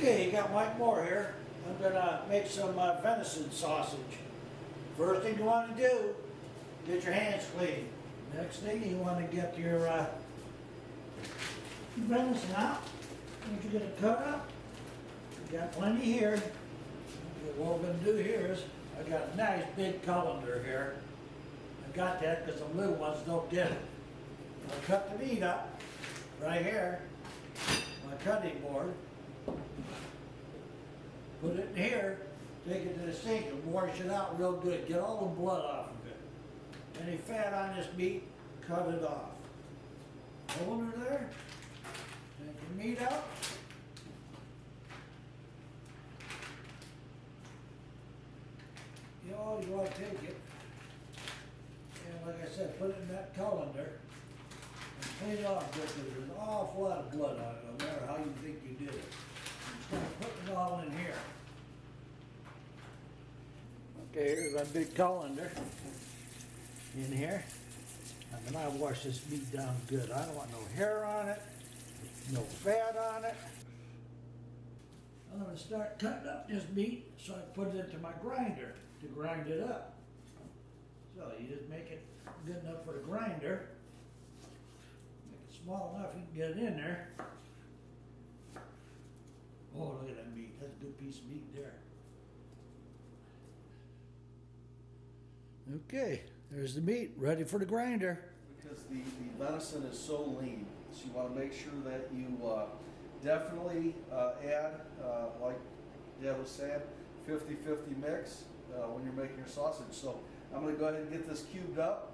Okay, you got Mike Moore here. I'm gonna make some venison sausage. First thing you want to do, get your hands clean. Next thing, you want to get your venison out. What you're gonna cut up. You got plenty here. What we're gonna do here is, I got a nice big colander here. I got that because the little ones don't get it. I'll cut the meat up right here. My cutting board. Put it in here, take it to the sink and wash it out real good. Get all the blood off of it. Any fat on this meat, cut it off. Hold her there. Take your meat out. You know, you want to take it, and like I said, put it in that colander and clean it off good because there's an awful lot of blood on it, no matter how you think you did it. Start putting it all in here. Okay, here's our big colander in here. I'm gonna wash this meat down good. I don't want no hair on it, no fat on it. I'm gonna start cutting up this meat so I put it into my grinder to grind it up. So you just make it good enough for the grinder. Make it small enough you can get it in there. Oh, look at that meat. That's a good piece of meat there. Okay, there's the meat, ready for the grinder. Because the venison is so lean, so you want to make sure that you definitely add, like Dad was saying, 50-50 mix when you're making your sausage. So I'm going to go ahead and get this cubed up.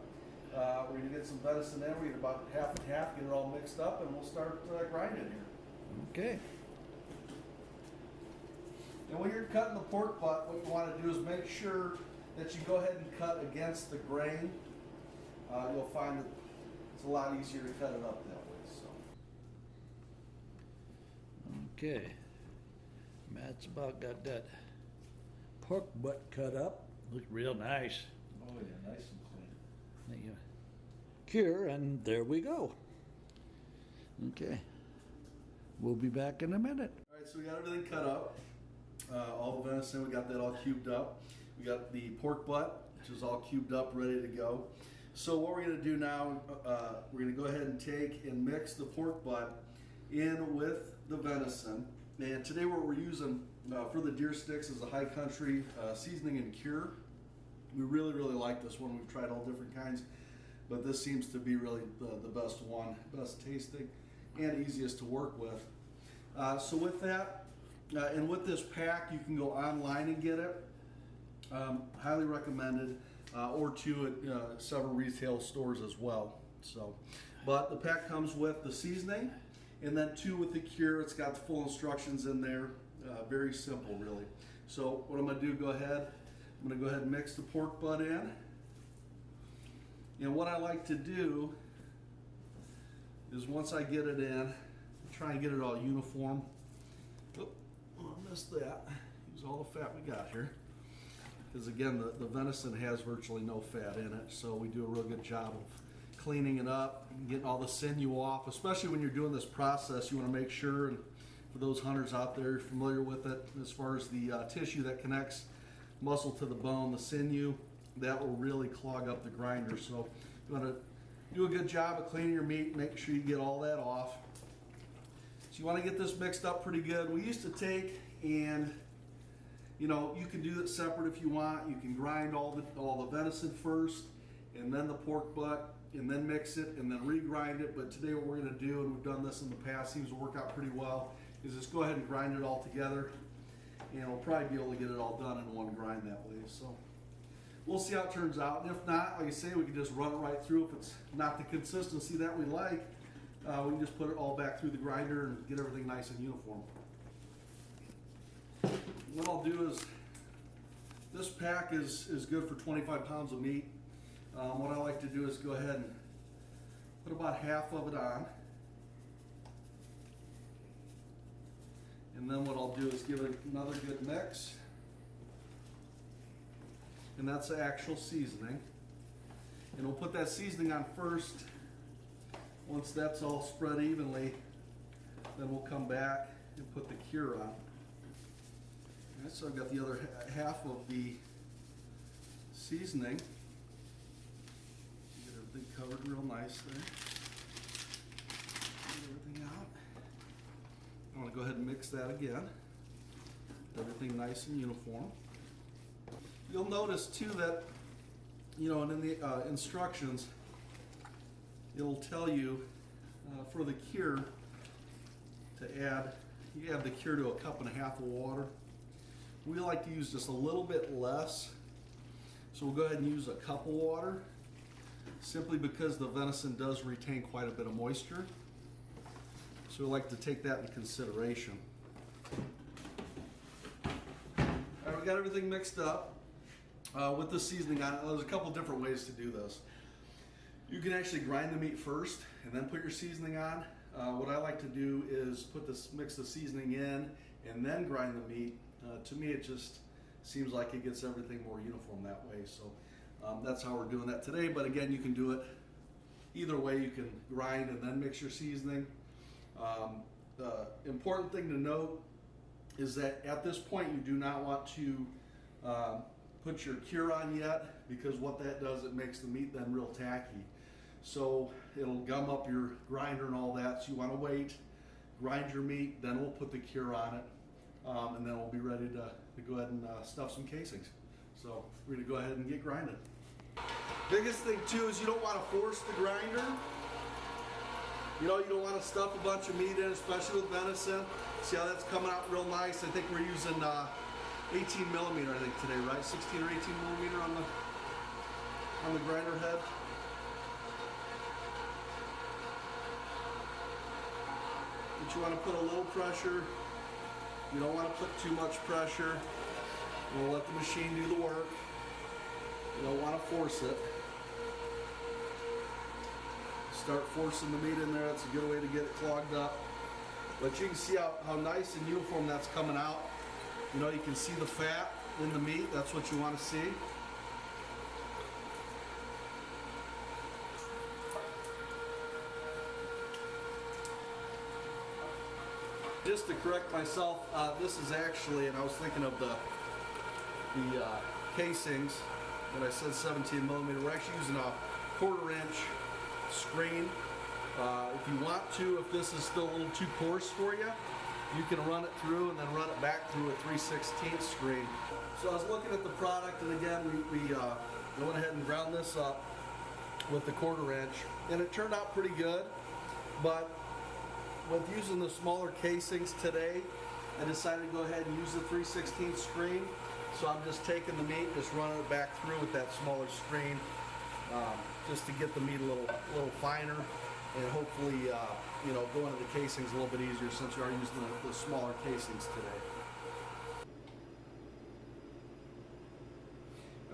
We're going to get some venison in. We get about half and half, get it all mixed up, and we'll start grinding here. Okay. And when you're cutting the pork butt, what you want to do is make sure that you go ahead and cut against the grain. You'll find that it's a lot easier to cut it up that way. So. Okay. Matt's about got that pork butt cut up. Looks real nice. Oh yeah, nice and clean. There you cure, and there we go. Okay. We'll be back in a minute. All right, so we got everything cut up. All the venison, we got that all cubed up. We got the pork butt, which is all cubed up, ready to go. So what we're going to do now, we're going to go ahead and take and mix the pork butt in with the venison. And today what we're using for the deer sticks is a High Country seasoning and cure. We really, really like this one. We've tried all different kinds, but this seems to be really the best one, best tasting and easiest to work with. So with that, and with this pack, you can go online and get it. Highly recommended, or to at several retail stores as well. So, but the pack comes with the seasoning, and then two with the cure. It's got the full instructions in there. Very simple, really. So what I'm going to do, I'm going to go ahead and mix the pork butt in. And what I like to do is once I get it in, try and get it all uniform. Oh, I missed that. Use all the fat we got here. Because again, the venison has virtually no fat in it, so we do a real good job of cleaning it up and getting all the sinew off. Especially when you're doing this process, you want to make sure, and for those hunters out there familiar with it, as far as the tissue that connects muscle to the bone, the sinew, that will really clog up the grinder. So you want to do a good job of cleaning your meat, make sure you get all that off. So you want to get this mixed up pretty good. We used to take and, you know, you can do it separate if you want. You can grind all the venison first, and then the pork butt, and then mix it, and then regrind it. But today what we're going to do, and we've done this in the past, seems to work out pretty well, is just go ahead and grind it all together, and we'll probably be able to get it all done in one grind that way. So we'll see how it turns out. And if not, like I say, we can just run it right through. If it's not the consistency that we like, we can just put it all back through the grinder and get everything nice and uniform. What I'll do is, this pack is good for 25 pounds of meat. What I like to do is go ahead and put about half of it on. And then what I'll do is give it another good mix. And that's the actual seasoning. And we'll put that seasoning on first. Once that's all spread evenly, then we'll come back and put the cure on. Alright, so I've got the other half of the seasoning. Get everything covered real nice there. Get everything out. I want to go ahead and mix that again. Everything nice and uniform. You'll notice too that, you know, and in the instructions, it'll tell you for the cure to add, you add the cure to 1.5 cups of water. We like to use just a little bit less. So we'll go ahead and use 1 cup of water, simply because the venison does retain quite a bit of moisture. So we like to take that into consideration. All right, we got everything mixed up with the seasoning on it. There's a couple different ways to do this. You can actually grind the meat first and then put your seasoning on. What I like to do is mix the seasoning in and then grind the meat. To me, it just seems like it gets everything more uniform that way. So that's how we're doing that today. But again, you can do it either way. You can grind and then mix your seasoning. The important thing to note is that at this point, you do not want to put your cure on yet, because what that does, it makes the meat then real tacky. So it'll gum up your grinder and all that. So you want to wait, grind your meat, then we'll put the cure on it. And then we'll be ready to go ahead and stuff some casings. So we're gonna go ahead and get grinded. Biggest thing too is you don't want to force the grinder. You know, you don't want to stuff a bunch of meat in, especially with venison. See how that's coming out real nice? I think we're using 18 millimeter, I think today, right? 16 or 18 millimeter on the grinder head. But you want to put a little pressure. You don't want to put too much pressure. We'll let the machine do the work. You don't want to force it. Start forcing the meat in there. That's a good way to get it clogged up. But you can see how nice and uniform that's coming out. You know, you can see the fat in the meat. That's what you want to see. Just to correct myself, this is actually, and I was thinking of the casings, when I said 17 millimeter, we're actually using a 1/4 inch screen. If you want to, if this is still a little too coarse for you, you can run it through and then run it back through a 3/16 screen. So I was looking at the product, and again, we went ahead and ground this up with the 1/4 inch, and it turned out pretty good. But with using the smaller casings today, I decided to go ahead and use the 3/16 screen. So I'm just taking the meat, just running it back through with that smaller screen, just to get the meat a little finer, and hopefully, you know, go into the casings a little bit easier since we are using the smaller casings today.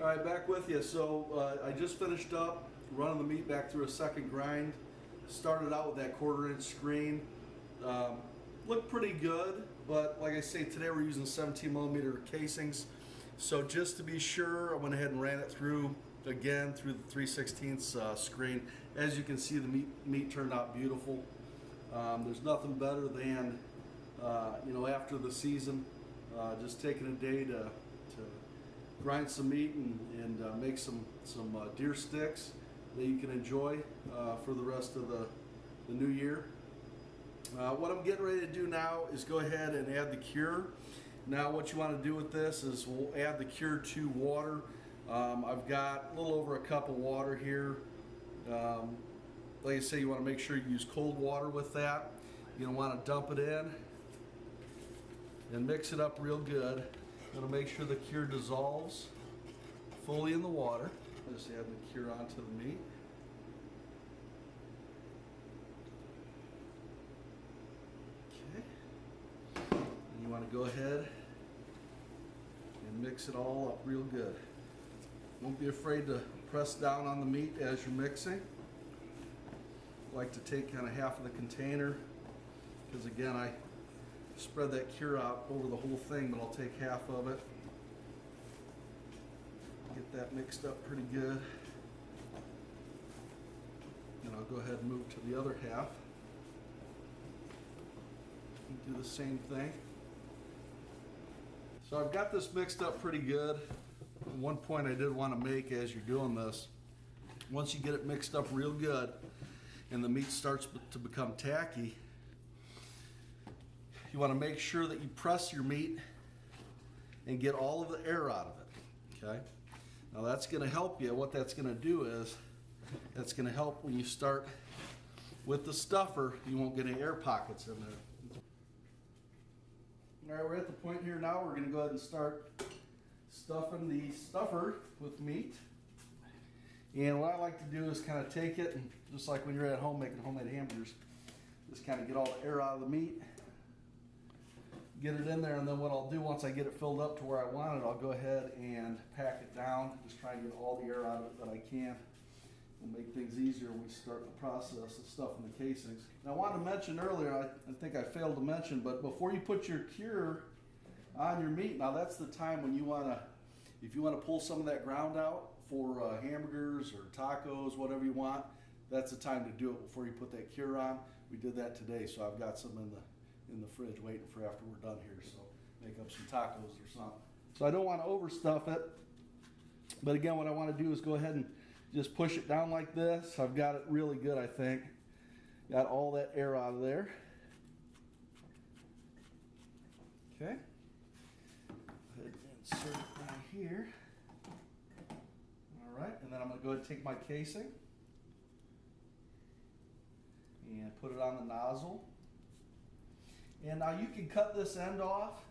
All right, back with you. So I just finished up running the meat back through a second grind. Started out with that 1/4 inch screen. Looked pretty good, but like I say, today we're using 17 millimeter casings. So just to be sure, I went ahead and ran it through again through the 3/16 screen. As you can see, the meat turned out beautiful. There's nothing better than, you know, after the season, just taking a day to grind some meat and make some deer sticks that you can enjoy for the rest of the new year. What I'm getting ready to do now is go ahead and add the cure. Now what you want to do with this is we'll add the cure to water. I've got a little over 1 cup of water here. Like I say, you want to make sure you use cold water with that. You're going to want to dump it in and mix it up real good. You're going to make sure the cure dissolves fully in the water. Just add the cure onto the meat. You want to go ahead and mix it all up real good. Don't be afraid to press down on the meat as you're mixing. I like to take kind of half of the container, because again, I spread that cure out over the whole thing, but I'll take half of it. Get that mixed up pretty good. And I'll go ahead and move to the other half. Do the same thing. So So I've got this mixed up pretty good. One point I did want to make as you're doing this, once you get it mixed up real good and the meat starts to become tacky, you want to make sure that you press your meat and get all of the air out of it, okay? Now that's going to help you. What that's going to do is, that's going to help when you start with the stuffer, you won't get any air pockets in there. All right, we're at the point here now, we're going to go ahead and start stuffing the stuffer with meat. And what I like to do is kind of take it, and just like when you're at home making homemade hamburgers, just kind of get all the air out of the meat, get it in there, and then what I'll do once I get it filled up to where I want it, I'll go ahead and pack it down, just try and get all the air out of it that I can. It'll make things easier when we start the process of stuffing the casings. Now I wanted to mention earlier, I think I failed to mention, but before you put your cure on your meat, now that's the time when you want to, if you want to pull some of that ground out for hamburgers or tacos, whatever you want, that's the time to do it before you put that cure on. We did that today, so I've got some in the fridge waiting for after we're done here, so make up some tacos or something. So I don't want to overstuff it, but again, what I want to do is go ahead and just push it down like this. I've got it really good, I think. Got all that air out of there. Okay. Go ahead and insert it down here. All right, and then I'm going to go ahead and take my casing and put it on the nozzle. And now you can cut this end off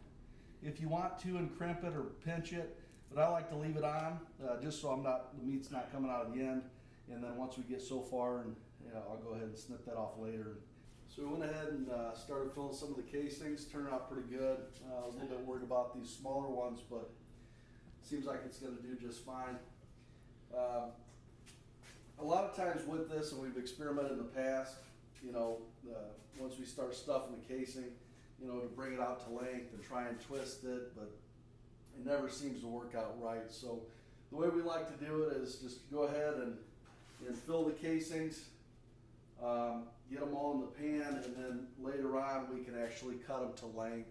if you want to and crimp it or pinch it, but I like to leave it on just so the meat's not coming out of the end. And then once we get so far, and I'll go ahead and snip that off later. So we went ahead and started filling some of the casings. Turned out pretty good. I was a little bit worried about these smaller ones, but it seems like it's going to do just fine. A lot of times with this, and we've experimented in the past, once we start stuffing the casing, to bring it out to length and try and twist it, but it never seems to work out right. So the way we like to do it is just go ahead and fill the casings, get them all in the pan, and then later on we can actually cut them to length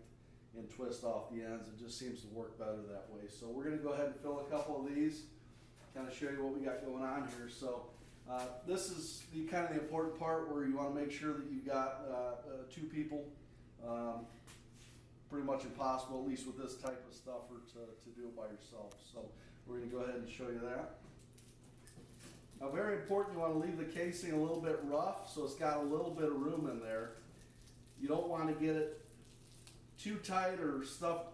and twist off the ends. It just seems to work better that way. So we're going to go ahead and fill a couple of these, kind of show you what we got going on here. So this is the kind of the important part where you want to make sure that you've got 2 people. Pretty much impossible, at least with this type of stuffer, to do it by yourself. So we're going to go ahead and show you that. Now, very important, you want to leave the casing a little bit rough so it's got a little bit of room in there. You don't want to get it too tight or stuffed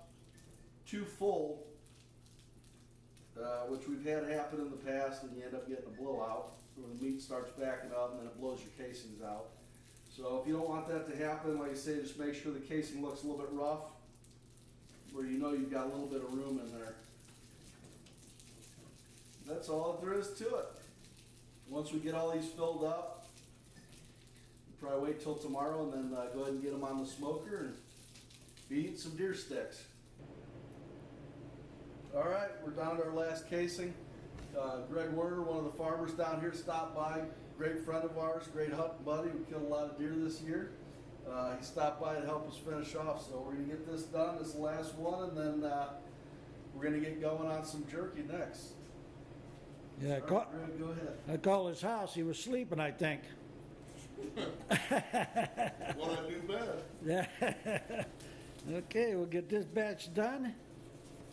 too full, which we've had happen in the past, and you end up getting a blowout where the meat starts backing up and then it blows your casings out. So if you don't want that to happen, like I say, just make sure the casing looks a little bit rough, where you've got a little bit of room in there. That's all there is to it. Once we get all these filled up, we'll probably wait till tomorrow and then go ahead and get them on the smoker and be eating some deer sticks. All right, we're down to our last casing. Greg Werner, one of the farmers down here, stopped by. Great friend of ours, great hunting buddy. We killed a lot of deer this year. He stopped by to help us finish off. So we're going to get this done. This is the last one, and then we're going to get going on some jerky next. Yeah, Greg, go ahead. I called his house. He was sleeping, I think. Well, I do bad. Yeah. Okay, we'll get this batch done,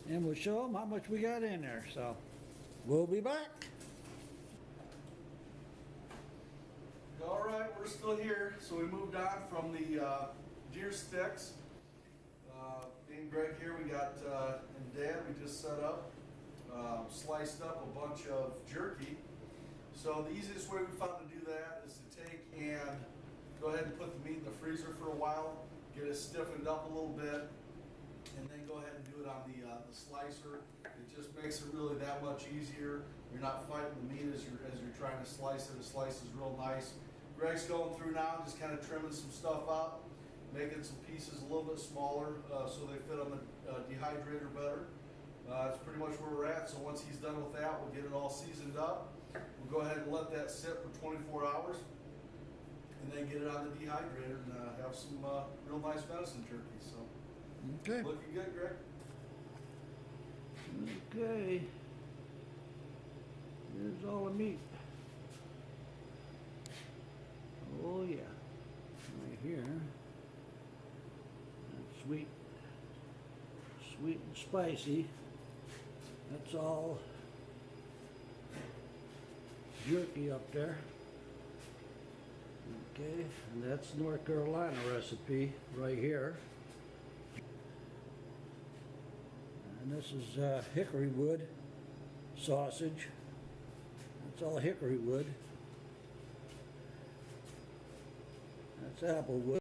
and we'll show them how much we got in there. So we'll be back. All right, we're still here. So we moved on from the deer sticks. Me and Greg here, we got, and Dad, we just set up, sliced up a bunch of jerky. So the easiest way we found to do that is to take and go ahead and put the meat in the freezer for a while, get it stiffened up a little bit, and then go ahead and do it on the slicer. It just makes it really that much easier. You're not fighting the meat as you're trying to slice it. The slice is real nice. Greg's going through now, just kind of trimming some stuff up, making some pieces a little bit smaller so they fit on the dehydrator better. That's pretty much where we're at. So once he's done with that, we'll get it all seasoned up. We'll go ahead and let that sit for 24 hours and then get it on the dehydrator and have some real nice venison jerky. So Okay. looking good, Greg. Okay. Here's all the meat. Oh yeah. Right here. That's sweet. Sweet and spicy. That's all jerky up there. Okay, and that's North Carolina recipe right here. And this is hickory wood sausage. That's all hickory wood. That's apple wood.